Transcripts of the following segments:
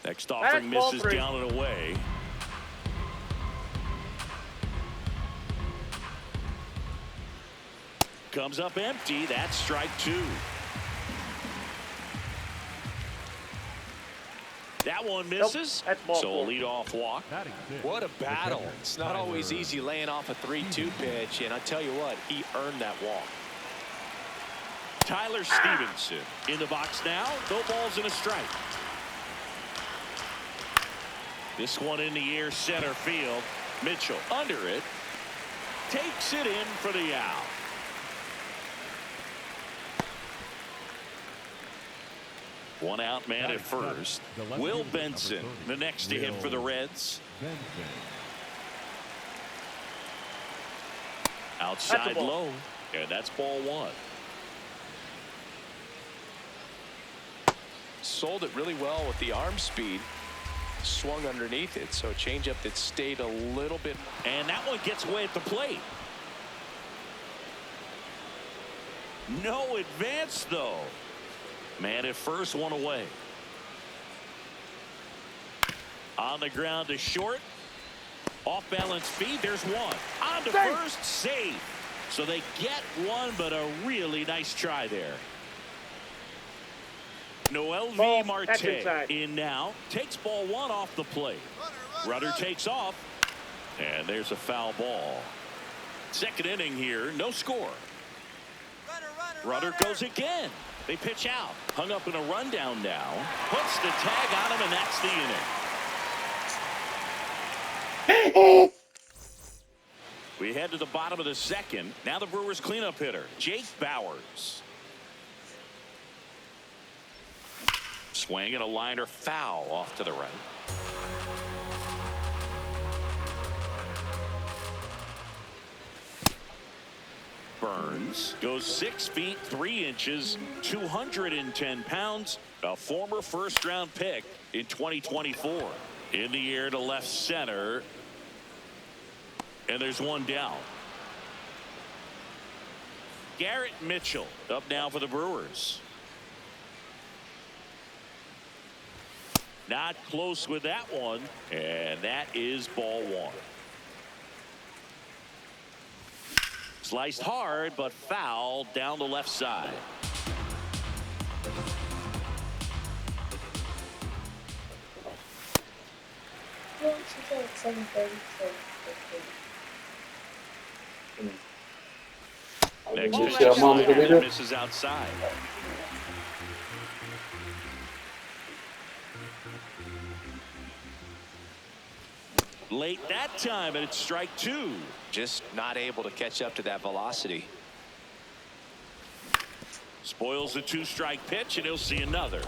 Next offering misses down and away. Comes up empty. That's strike two. That one misses. Nope, so a leadoff walk. What a battle. It's not always easy laying off a 3-2 pitch, and I tell you what, he earned that walk. Tyler Stevenson in the box now. No balls and a strike. This one in the air, center field. Mitchell under it. Takes it in for the out. One out man at first. Will Benson, the next to hit for the Reds. Outside low, and that's ball one. Sold it really well with the arm speed. Swung underneath it, so a changeup that stayed a little bit. And that one gets away at the plate. No advance, though. Man at first, one away. On the ground to short. Off balance feed. There's one. On to first. Safe. So they get one, but a really nice try there. Noel V. Marte in now. Takes ball one off the plate. Rudder takes off. And there's a foul ball. Second inning here. No score. Rudder goes again. They pitch out. Hung up in a rundown now. Puts the tag on him, and that's the inning. We head to the bottom of the second. Now the Brewers cleanup hitter, Jake Bauers. Swing and a liner foul off to the right. Burns goes 6 feet 3 inches, 210 pounds, a former first-round pick in 2024. In the air to left center, and there's one down. Garrett Mitchell up now for the Brewers. Not close with that one, and that is ball one. Sliced hard, but foul down the left side. Next pitch misses outside. Late that time, and it's strike two. Just not able to catch up to that velocity. Spoils the two-strike pitch, and he'll see another.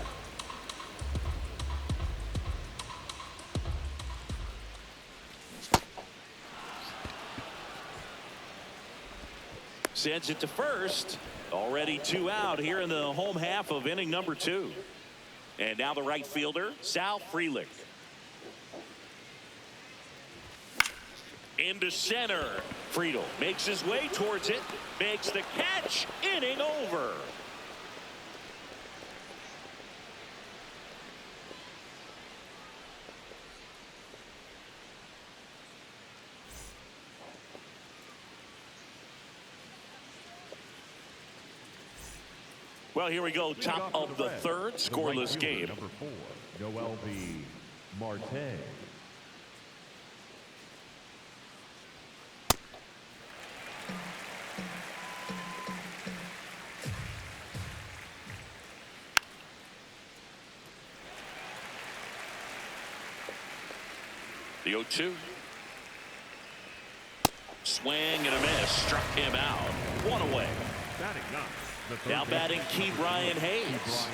Sends it to first. Already two out here in the home half of inning number two. And now the right fielder, Sal Frelick. Into center. Friedel makes his way towards it. Makes the catch. Inning over. Well, here we go. Top of the third. Scoreless game. Number 4, Noel V. Marte. The 0-2. Swing and a miss. Struck him out. One away. Now batting Key Brian Hayes.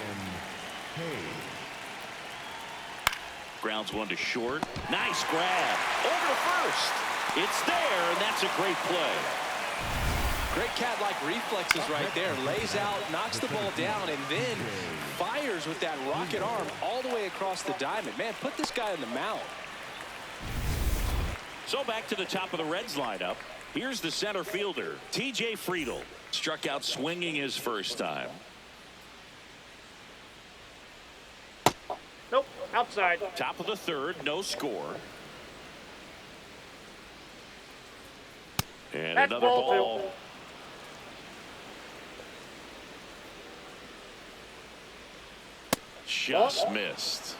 Grounds one to short. Nice grab. Over to first. It's there, and that's a great play. Great cat-like reflexes right there. Lays out, knocks the ball down, and then fires with that rocket arm all the way across the diamond. Man, put this guy on the mound. So back to the top of the Reds lineup. Here's the center fielder, T.J. Friedel. Struck out swinging his first time. Nope. Outside. Top of the third, no score. And That's another ball ball. Just missed.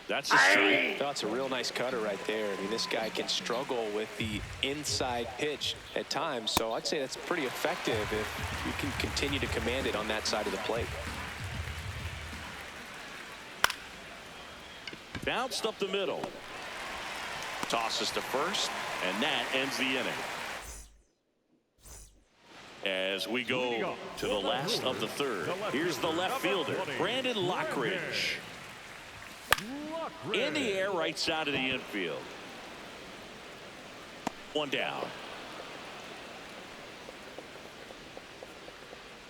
That's a strike. That's a real nice cutter right there. I mean, this guy can struggle with the inside pitch at times, so I'd say that's pretty effective if you can continue to command it on that side of the plate. Bounced up the middle. Tosses to first, and that ends the inning. As we go to the last of the third, here's the left fielder, Brandon Lockridge. In the air, right side of the infield. One down.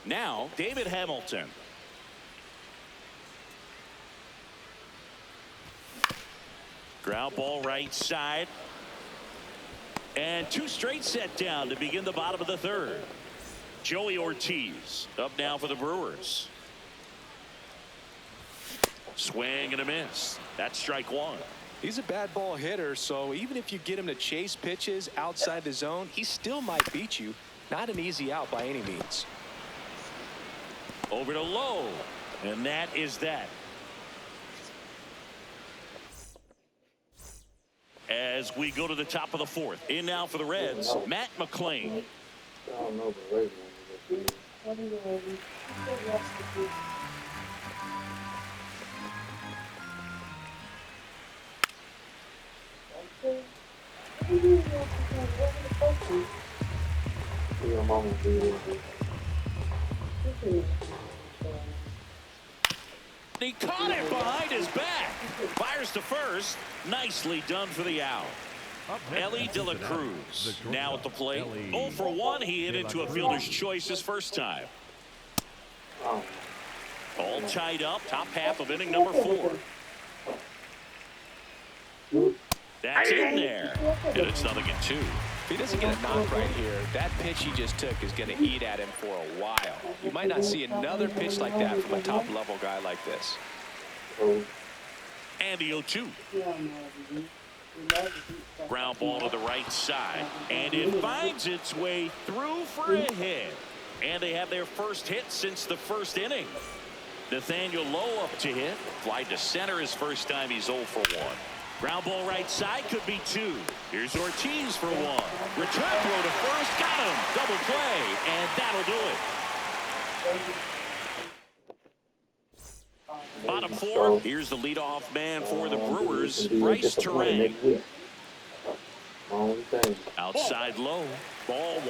Now, David Hamilton. Ground ball right side. And two straight set down to begin the bottom of the third. Joey Ortiz up now for the Brewers. Swing and a miss. That's strike one. He's a bad ball hitter, so even if you get him to chase pitches outside the zone, he still might beat you. Not an easy out by any means. Over to Lowe, and that is that. As we go to the top of the fourth. In now for the Reds, Matt McClain. He caught it behind his back. Fires to first. Nicely done for the out. Ellie De La Cruz now at the plate. 0 for 1. He hit into a fielder's choice his first time. All tied up. Top half of inning number 4. That's in there. And it's 0-2. If he doesn't get a knock right here, that pitch he just took is going to eat at him for a while. You might not see another pitch like that from a top-level guy like this. And the 0-2. Ground ball to the right side. And it finds its way through for a hit. And they have their first hit since the first inning. Nathaniel Lowe up to hit. Fly to center his first time. He's 0 for 1. Ground ball right side could be 2. Here's Ortiz for 1. Return throw to first. Got him. Double play. And that'll do it. Bottom 4. Here's the leadoff man for the Brewers, Bryce Terang. Outside low. Ball 1.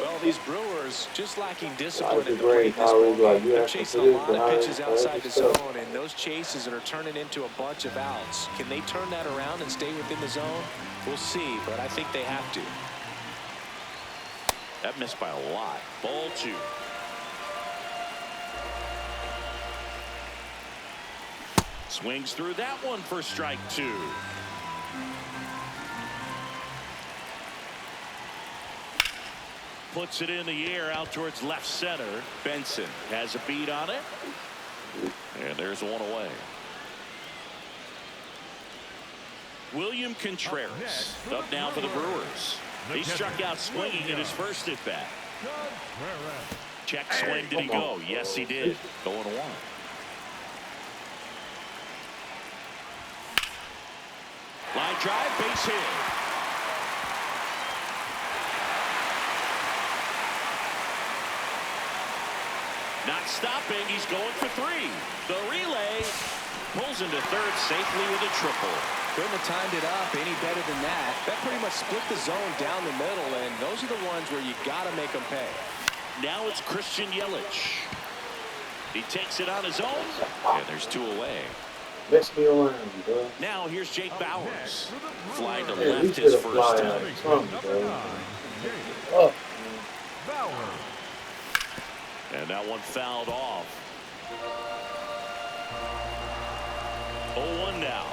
Well, these Brewers just lacking discipline at the plate this ballgame. They're chasing a lot of pitches outside the zone, and those chases are turning into a bunch of outs. Can they turn that around and stay within the zone? We'll see, but I think they have to. That missed by a lot. Ball 2. Swings through that one for strike 2. Puts it in the air out towards left center. Benson has a beat on it. And there's one away. William Contreras up now for the Brewers. He struck out swinging in his first at bat. Check swing. Did he go? Yes, he did. 0-1. Line drive, base hit. Not stopping. He's going for 3. The relay pulls into third safely with a triple. Couldn't have timed it up any better than that. That pretty much split the zone down the middle, and those are the ones where you got to make them pay. Now it's Christian Yelich. He takes it on his own, and there's 2 away. Let's be around, bro. Now here's Jake Bowers. Flying to left his first time. Oh. And that one fouled off. 0-1 now.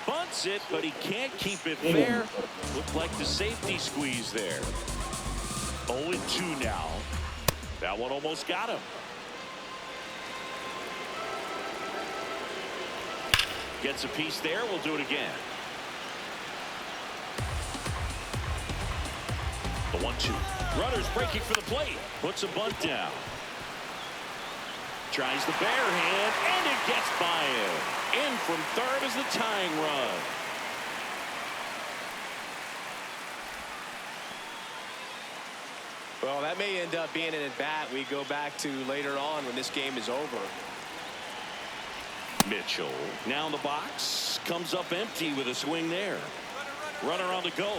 Bunts it, but he can't keep it fair. Looked like the safety squeeze there. 0-2 now. That one almost got him. Gets a piece there. We'll do it again. The 1-2. Runner's breaking for the plate. Puts a bunt down. Tries the bare hand, and it gets by him. In from third is the tying run. Well, that may end up being an at-bat we go back to later on when this game is over. Mitchell now in the box. Comes up empty with a swing there. Runner on the go.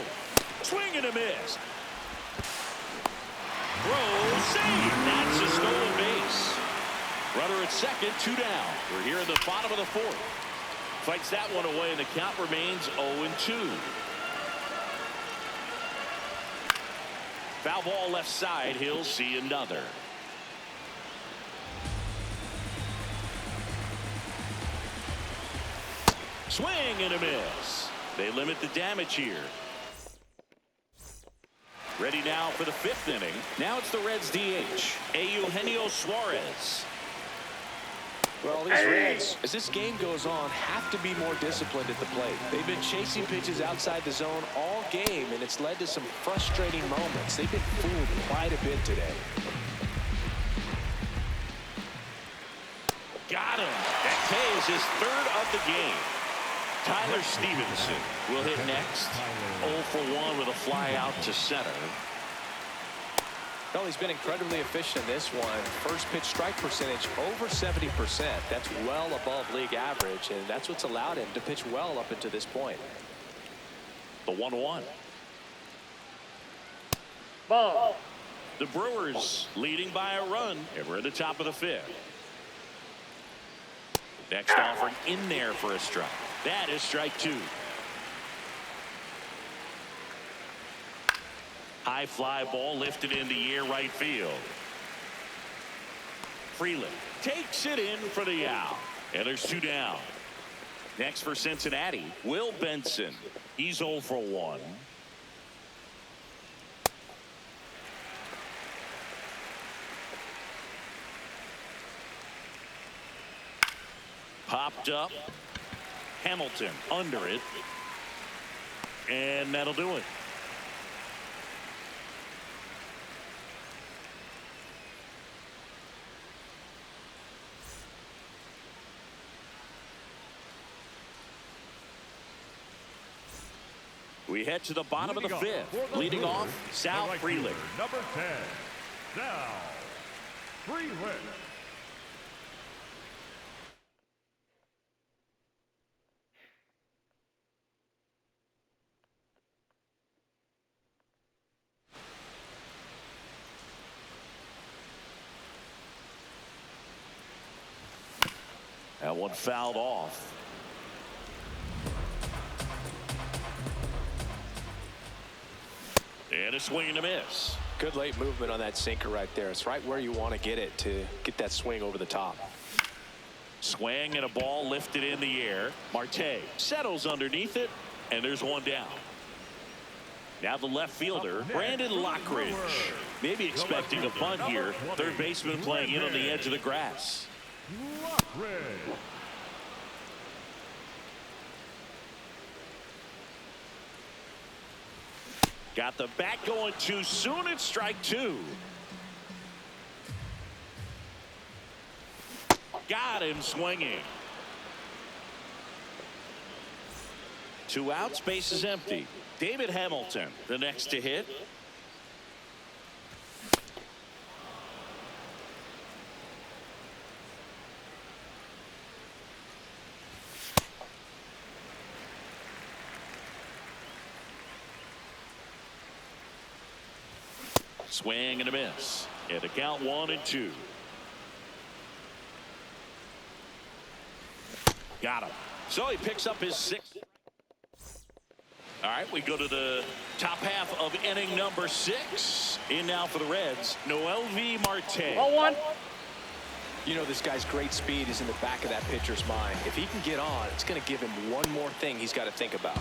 Swing and a miss. Throw, save. That's a stolen base. Runner at second, 2 down. We're here in the bottom of the 4th. Fights that one away, and the count remains 0-2. Foul ball left side. He'll see another. Swing and a miss. They limit the damage here. Ready now for the 5th inning. Now it's the Reds DH, Eugenio Suarez. Well, these Reds, as this game goes on, have to be more disciplined at the plate. They've been chasing pitches outside the zone all game, and it's led to some frustrating moments. They've been fooled quite a bit today. Got him. That K is his 3rd of the game. Tyler Stevenson will hit next. 0 for 1 with a fly out to center. Well, he's been incredibly efficient in this one. First pitch strike percentage over 70%. That's well above league average, and that's what's allowed him to pitch well up until this point. The 1-1. Ball. The Brewers leading by a run, and we're at the top of the 5th. Next offering in there for a strike. That is strike 2. High fly ball lifted in the air right field. Freeland takes it in for the out. And there's 2 down. Next for Cincinnati, Will Benson. He's 0 for 1. Popped up. Hamilton under it. And that'll do it. We head to the bottom of the 5th. Leading off, Sal Freeland. Number 10, Sal Freeland. That one fouled off. And a swing and a miss. Good late movement on that sinker right there. It's right where you want to get it to get that swing over the top. Swing and a ball lifted in the air. Marte settles underneath it, and there's 1 down. Now the left fielder, Brandon Lockridge. Maybe expecting a bunt here. Third baseman playing in on the edge of the grass. Lockridge. Got the bat going too soon. It's strike 2. Got him swinging. 2 outs, base is empty. David Hamilton, the next to hit. Swing and a miss. And the count 1-2. Got him. So he picks up his 6th. All right, we go to the top half of inning number 6. In now for the Reds, Noel V. Marte. 0-1. You know, this guy's great speed is in the back of that pitcher's mind. If he can get on, it's going to give him one more thing he's got to think about.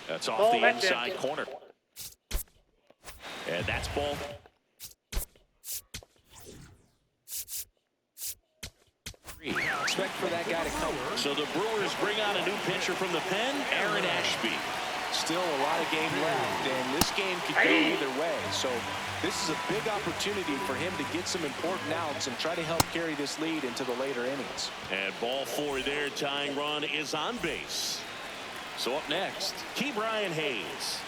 That's off the inside corner. And that's ball. Expect for that guy to come. So the Brewers bring out a new pitcher from the pen, Aaron Ashby. Still a lot of game left, and this game could go either way. So this is a big opportunity for him to get some important outs and try to help carry this lead into the later innings. And ball 4 there, tying run is on base. So up next, Ke'Bryan Hayes.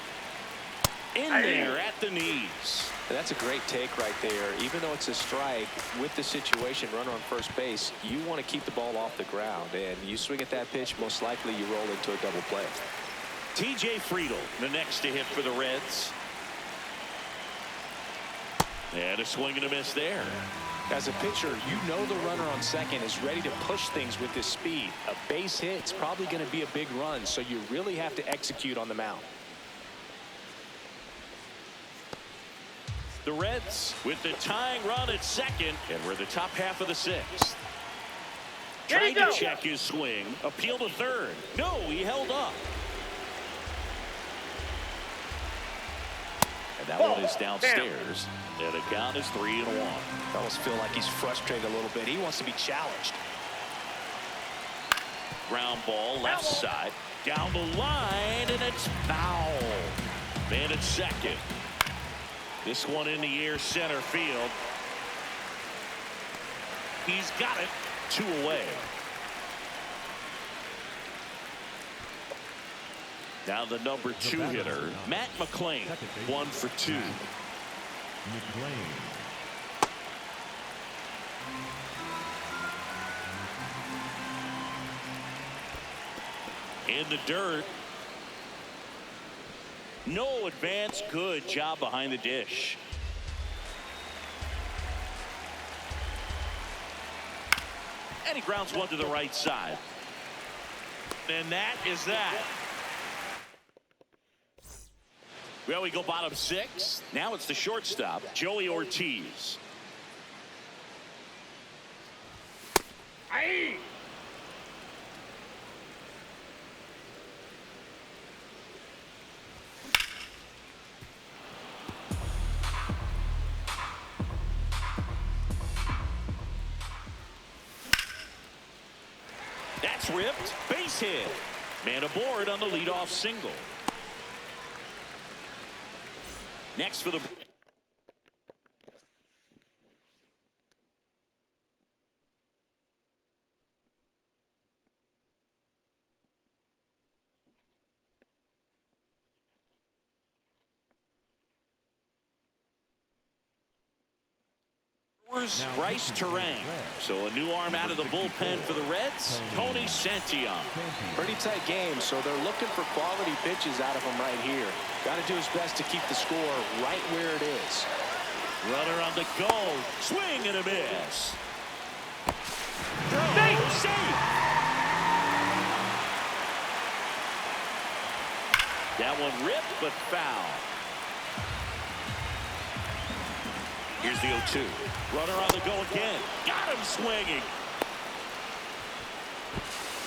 In there at the knees. That's a great take right there. Even though it's a strike, with the situation, runner on first base, you want to keep the ball off the ground. And you swing at that pitch, most likely you roll into a double play. TJ Friedel, the next to hit for the Reds. And a swing and a miss there. As a pitcher, you know the runner on second is ready to push things with his speed. A base hit's probably going to be a big run, so you really have to execute on the mound. The Reds with the tying run at second, and we're the top half of the 6th. Trying to check his swing. Appeal to third. No, he held up. And that one is downstairs. And the count is 3-1. I almost feel like he's frustrated a little bit. He wants to be challenged. Ground ball left side. Down the line, and it's foul. Man at second. This one in the air, center field. He's got it. 2 away. Now the number 2 hitter, Matt McClain, 1 for 2. In the dirt. No advance. Good job behind the dish. And he grounds one to the right side. And that is that. Well, we go bottom 6. Now it's the shortstop, Joey Ortiz. Aye. That's ripped. Base hit. Man aboard on the leadoff single. Next for the Bryce Terang. So a new arm out of the bullpen for the Reds, Tony Santillan. Pretty tight game, so they're looking for quality pitches out of him right here. Got to do his best to keep the score right where it is. Runner on the go. Swing and a miss. Safe. That one ripped but foul. Here's the 0-2. Runner on the go again. Got him swinging.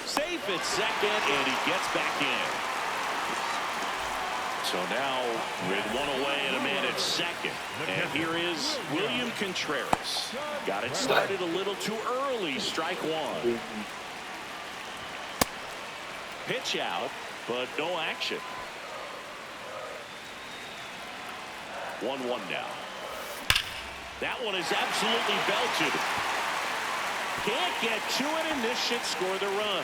Safe at second, and he gets back in. So now with 1 away and a man at second. And here is William Contreras. Got it started a little too early. Strike 1. Pitch out, but no action. 1-1 now. That one is absolutely belted. Can't get to it, and this should score the run.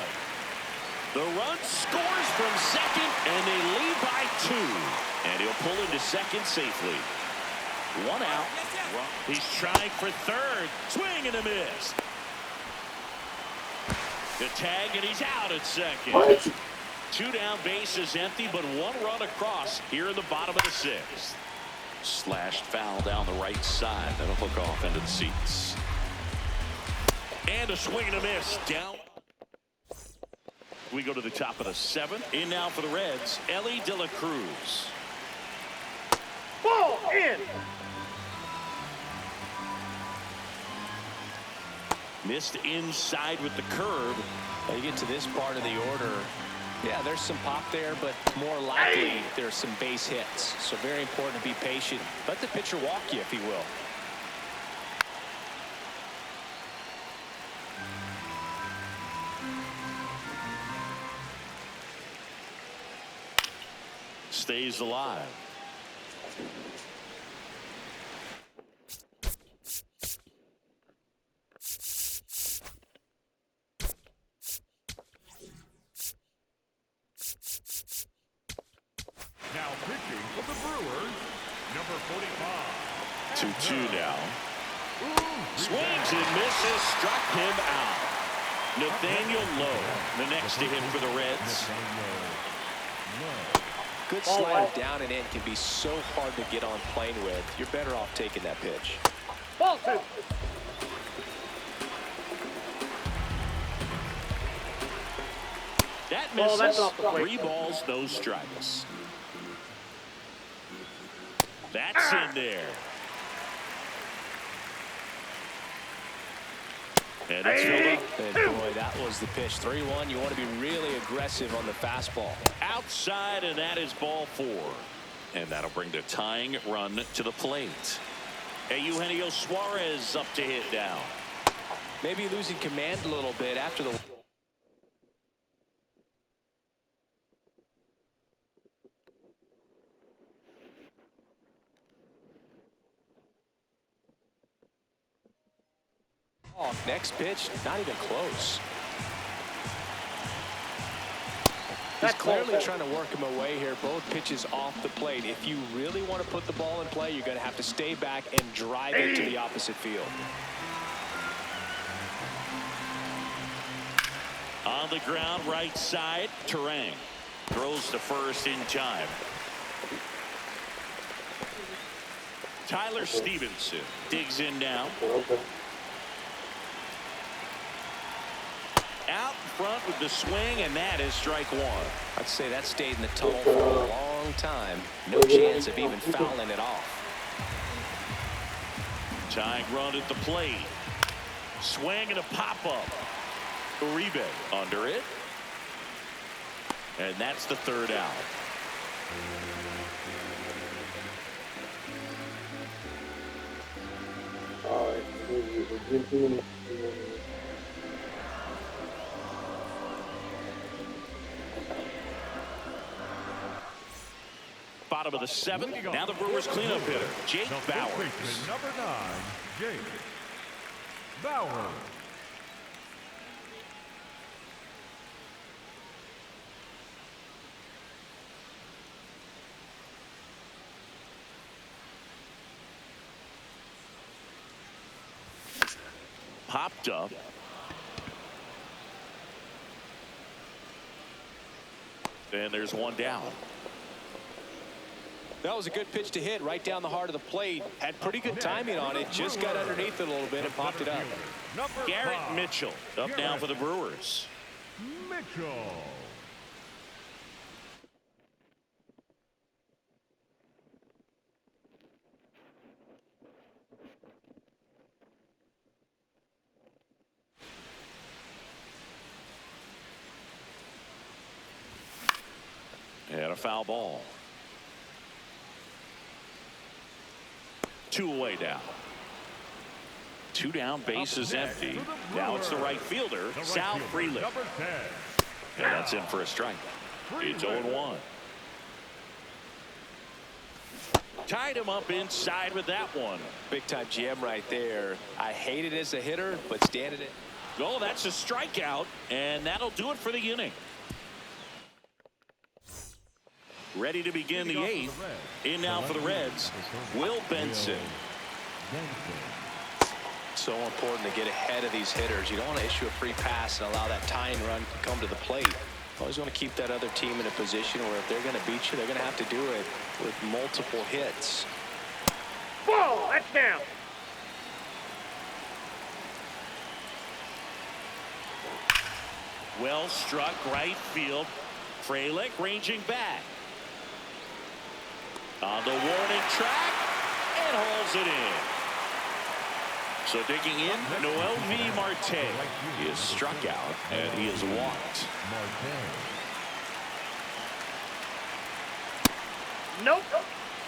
The run scores from second, and they lead by 2. And he'll pull into second safely. 1 out. He's trying for third. Swing and a miss. The tag, and he's out at second. 2 down, bases empty, but 1 run across here in the bottom of the 6th. Slashed foul down the right side. That'll hook off into the seats. And a swing and a miss. Down. We go to the top of the 7th. In now for the Reds, Ellie De La Cruz. Ball in. Missed inside with the curve. You get to this part of the order, Yeah, there's some pop there, but more likely there's some base hits. So very important to be patient. Let the pitcher walk you, if he will. Stays alive. Now pitching for the Brewers, number 45. 2-2 now. Swings and misses, struck him out. Nathaniel Lowe, the next to hit for the Reds. Good slider down and in can be so hard to get on plane with. You're better off taking that pitch. Ball two. That Oh, that's misses. off the plate. 3 balls, no strikes. That's in there. And it's filled up. And boy, that was the pitch. 3-1. You want to be really aggressive on the fastball. Outside, and that is ball 4. And that'll bring the tying run to the plate. Eugenio Suarez up to hit now. Maybe losing command a little bit after the... Next pitch, not even close. He's clearly trying to work him away here. Both pitches off the plate. If you really want to put the ball in play, you're going to have to stay back and drive it to the opposite field. On the ground, right side, Terang throws to first in time. Tyler Stevenson digs in now. Out in front with the swing, and that is strike 1. I'd say that stayed in the tunnel for a long time. No chance of even fouling it off. Tying run at the plate. Swing and a pop-up. Uribe under it. And that's the 3rd out. All right. Bottom of the 7th. Now the Brewers cleanup hitter, Jake Bauers. Number 9, Jake Bauers. Popped up. And there's one down. That was a good pitch to hit right down the heart of the plate. Had pretty good timing on it. Just got underneath it a little bit and popped it up. Garrett Mitchell up now for the Brewers. Mitchell. And a foul ball. 2 away now. 2 down, bases empty. Now it's the right fielder, Sal Freeland. Number 10. And that's in for a strike. It's 0-1. Tied him up inside with that one. Big time GM right there. I hate it as a hitter, but standing it. Oh, that's a strikeout, and that'll do it for the inning. Ready to begin the 8th. In now for the Reds, Will Benson. So important to get ahead of these hitters. You don't want to issue a free pass and allow that tying run to come to the plate. Always want to keep that other team in a position where if they're going to beat you, they're going to have to do it with multiple hits. Ball, that's down. Well struck right field. Frelick ranging back. On the warning track and hauls it in. So digging in, Noel V. Marte. He is struck out and he is walked. Nope.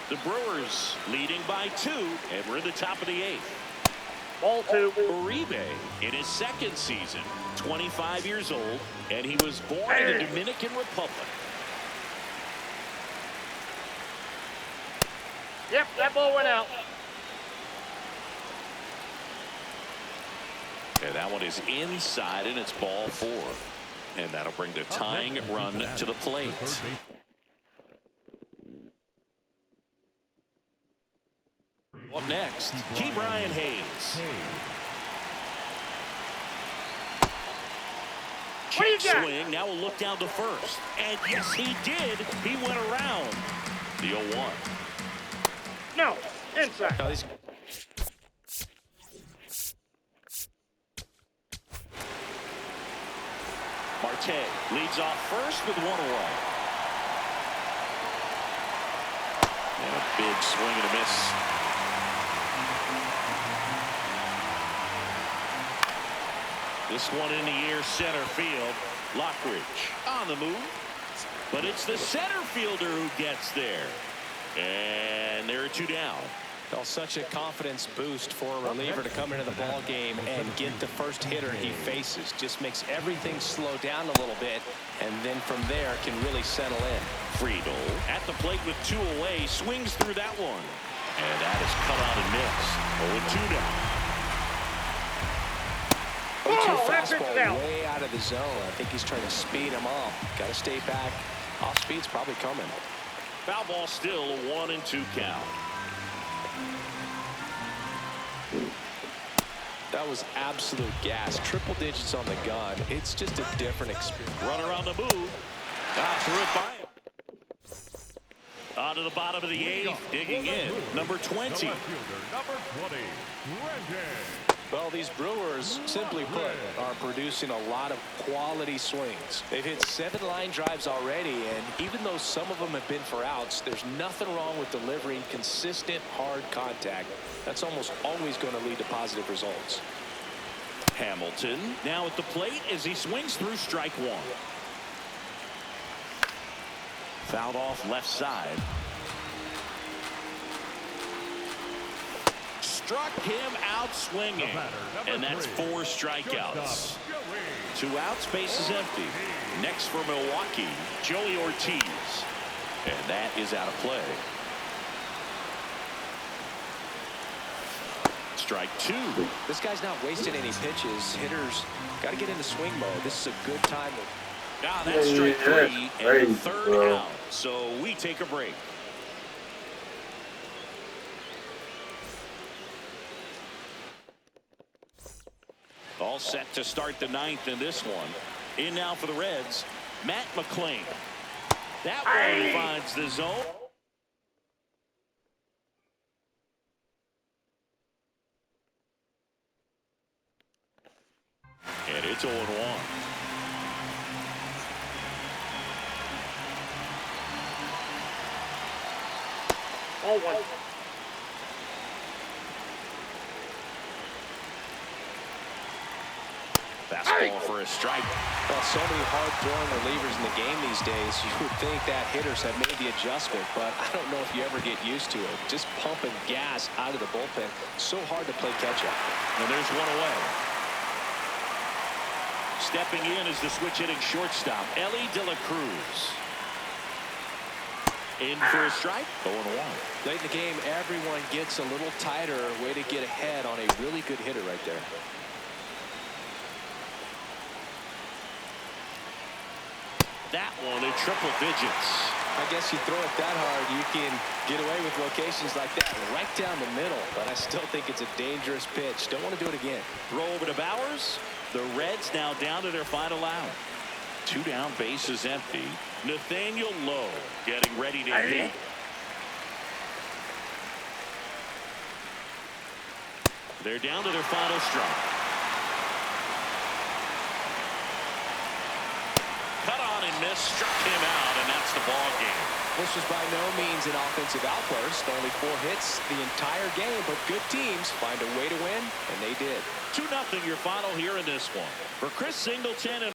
The Brewers leading by 2, and we're in the top of the 8th. Ball 2. Uribe in his 2nd season, 25 years old, and he was born in the Dominican Republic. Yep, that ball went out. And that one is inside, and it's ball 4. And that'll bring the tying run to the plate. Up next, Key Brian Hayes. Check swing. Now we'll look down to first. And yes, he did. He went around the 0-1. No, inside. No, Marte leads off first with 1 away. And a big swing and a miss. This one in the air, center field. Lockridge on the move. But it's the center fielder who gets there. And there are 2 down. Well, such a confidence boost for a reliever to come into the ball game and get the first hitter he faces. Just makes everything slow down a little bit, and then from there can really settle in. Friedel at the plate with 2 away, swings through that one. And that is cut out and missed. 0-2 down. Fastball way out of the zone. I think he's trying to speed him up. Got to stay back. Off speed's probably coming. Foul ball still, a 1-2 count. That was absolute gas. Triple digits on the gun. It's just a different experience. Runner on the move. Threw it by him. On to the bottom of the 8th. Digging in. Number 20. Number 20, Brandon. Well, these Brewers, simply put, are producing a lot of quality swings. They've hit 7 line drives already, and even though some of them have been for outs, there's nothing wrong with delivering consistent, hard contact. That's almost always going to lead to positive results. Hamilton now at the plate as he swings through strike 1. Fouled off left side. Struck him out swinging, and that's 4 strikeouts. 2 outs, base is empty. Next for Milwaukee, Joey Ortiz, and that is out of play. Strike 2. This guy's not wasting any pitches. Hitters got to get into swing mode. This is a good time. Now that's strike 3 and the 3rd out. So we take a break. All set to start the 9th in this one. In now for the Reds, Matt McClain. That one finds the zone. And it's 0-1. Ball 1. Fastball for a strike. Well, so many hard-throwing relievers in the game these days. You would think that hitters have made the adjustment, but I don't know if you ever get used to it. Just pumping gas out of the bullpen. So hard to play catch-up. And there's 1 away. Stepping in is the switch-hitting shortstop, Ellie De La Cruz. In for a strike. 0-1. Late in the game, everyone gets a little tighter. Way to get ahead on a really good hitter right there. That one in triple digits. I guess you throw it that hard, you can get away with locations like that right down the middle. But I still think it's a dangerous pitch. Don't want to do it again. Throw over to Bowers. The Reds now down to their final out. 2 down, base is empty. Nathaniel Lowe getting ready to hit. They're down to their final strike. Cut on and miss, struck him out, and that's the ball game. This was by no means an offensive outburst. Only 4 hits the entire game, but good teams find a way to win, and they did. 2-0 your final here in this one. For Chris Singleton and